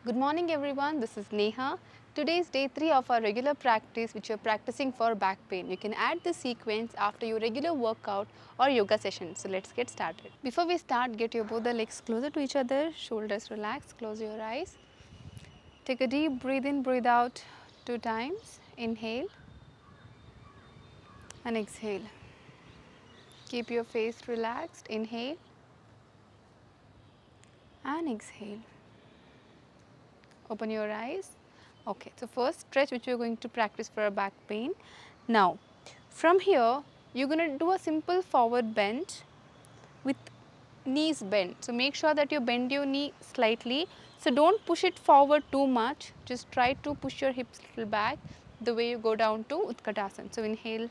Good morning everyone, this is Neha. Today is day 3 of our regular practice which you are practicing for back pain. You can add this sequence after your regular workout or yoga session. So let's get started. Before we start, get your both the legs closer to each other, shoulders relaxed, close your eyes. Take a deep breathe in, breathe out 2 times. Inhale and exhale. Keep your face relaxed. Inhale and exhale. Open your eyes. Okay, so first stretch which we are going to practice for our back pain. Now, from here you are going to do a simple forward bend with knees bent. So make sure that you bend your knee slightly. So don't push it forward too much. Just try to push your hips little back the way you go down to Utkatasana. So inhale,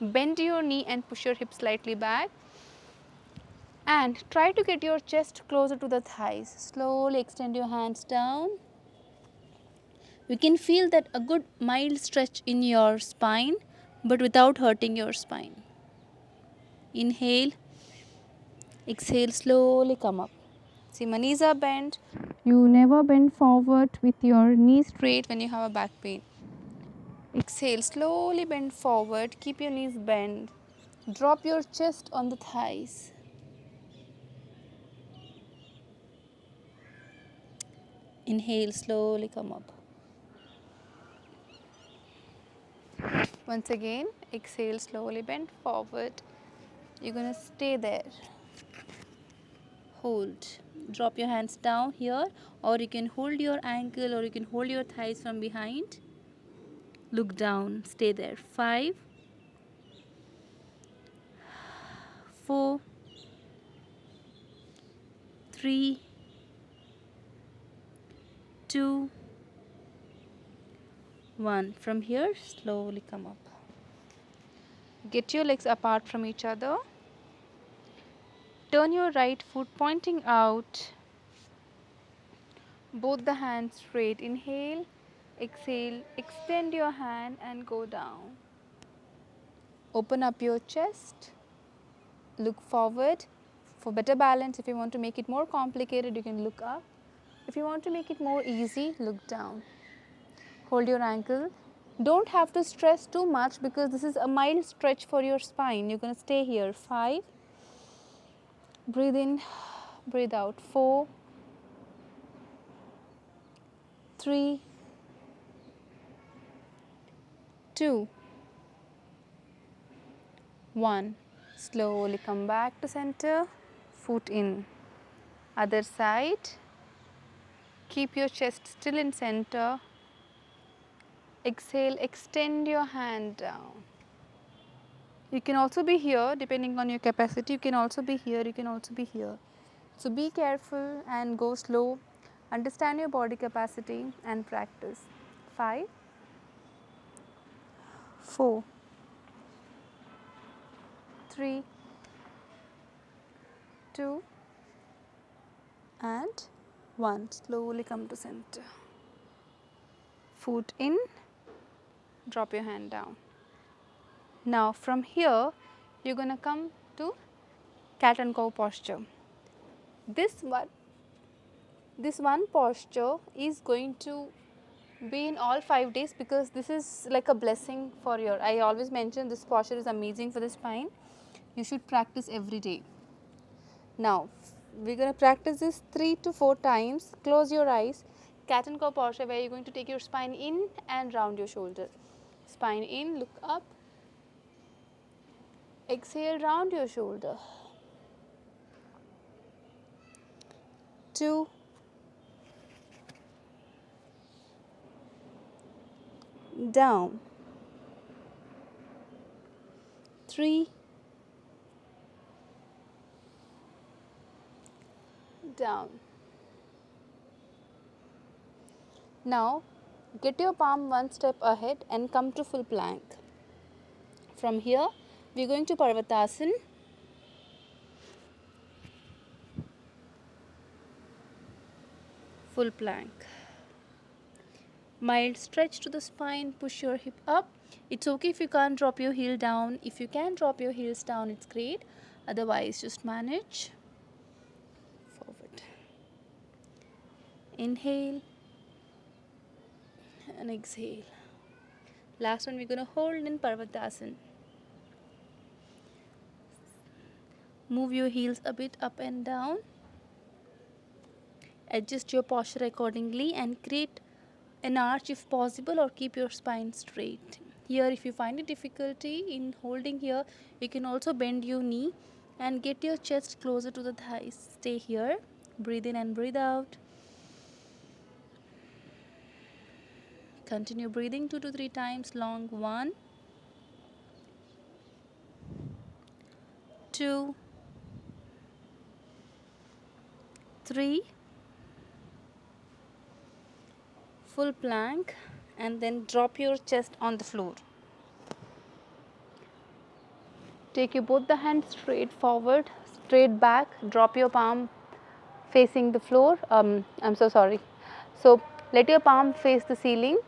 bend your knee and push your hips slightly back. And try to get your chest closer to the thighs. Slowly extend your hands down. You can feel that a good mild stretch in your spine but without hurting your spine. Inhale, exhale, slowly come up. See, my knees are bent. You never bend forward with your knees straight when you have a back pain. Exhale, slowly bend forward, keep your knees bent. Drop your chest on the thighs. Inhale, slowly come up. Once again, exhale, slowly bend forward. You're going to stay there. Hold. Drop your hands down here, or you can hold your ankle or you can hold your thighs from behind. Look down. Stay there. 5, 4, 3, 2, 1. From here, slowly come up. Get your legs apart from each other. Turn your right foot pointing out. Both the hands straight. Inhale, exhale, extend your hand and go down. Open up your chest. Look forward. For better balance, if you want to make it more complicated, you can look up. If you want to make it more easy, look down. Hold your ankle. Don't have to stress too much because this is a mild stretch for your spine. You're going to stay here. 5. Breathe in, breathe out. 4, 3, 2, 1. Slowly come back to center. Foot in. Other side. Keep your chest still in center. Exhale, extend your hand down. You can also be here depending on your capacity. You can also be here, you can also be here. So be careful and go slow. Understand your body capacity and practice. 5, 4, 3, 2 and 1. Slowly come to center. Foot in, drop your hand down. Now from here, you're going to come to cat and cow posture. This one posture is going to be in all 5 days because this is like a blessing for your, I always mention this posture is amazing for the spine. You should practice every day. Now we're going to practice this 3 to 4 times. Close your eyes. Cat and cow posture, where you're going to take your spine in and round your shoulder. Spine in, look up. Exhale, round your shoulder. 2, down. 3, down. Now get your palm one step ahead and come to full plank. From here we are going to Parvatasana. Full plank. Mild stretch to the spine, push your hip up. It's okay if you can't drop your heel down. If you can drop your heels down, it's great. Otherwise, just manage. Forward. Inhale, and exhale. Last one we're going to hold in Parvatasana. Move your heels a bit up and down. Adjust your posture accordingly and create an arch if possible, or keep your spine straight. Here, if you find it difficulty in holding here, you can also bend your knee and get your chest closer to the thighs. Stay here. Breathe in and breathe out. Continue breathing 2 to 3 times long. 1, 2, 3. Full plank, and then drop your chest on the floor. Take your both the hands straight forward, straight back. Drop your palm facing the floor. I'm so sorry. So let your palm face the ceiling.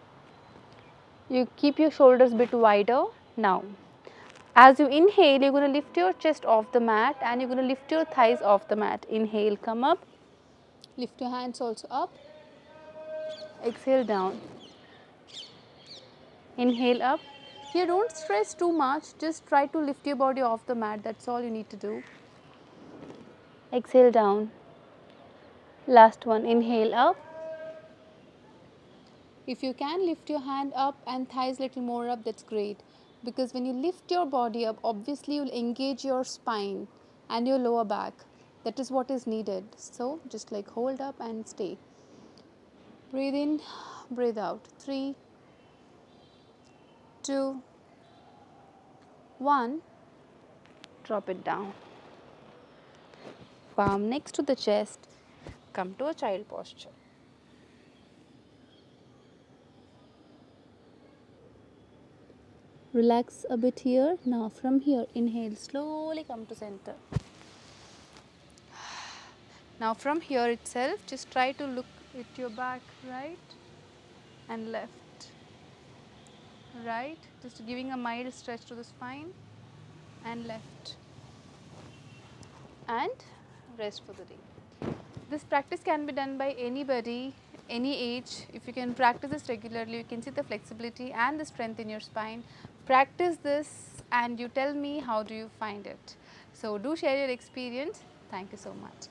You keep your shoulders a bit wider. Now, as you inhale, you're going to lift your chest off the mat and you're going to lift your thighs off the mat. Inhale, come up. Lift your hands also up. Exhale, down. Inhale, up. Here, don't stress too much. Just try to lift your body off the mat. That's all you need to do. Exhale, down. Last one. Inhale, up. If you can lift your hand up and thighs little more up, that's great. Because when you lift your body up, obviously you'll engage your spine and your lower back. That is what is needed. So just like hold up and stay. Breathe in, breathe out. 3, 2, 1. Drop it down. Palm next to the chest. Come to a child posture. Relax a bit here. Now from here, inhale, slowly come to center. Now from here itself, just try to look at your back, right and left. Right, just giving a mild stretch to the spine, and left. And rest for the day. This practice can be done by anybody, any age. If you can practice this regularly, you can see the flexibility and the strength in your spine. Practice this and you tell me how do you find it. So do share your experience. Thank you so much.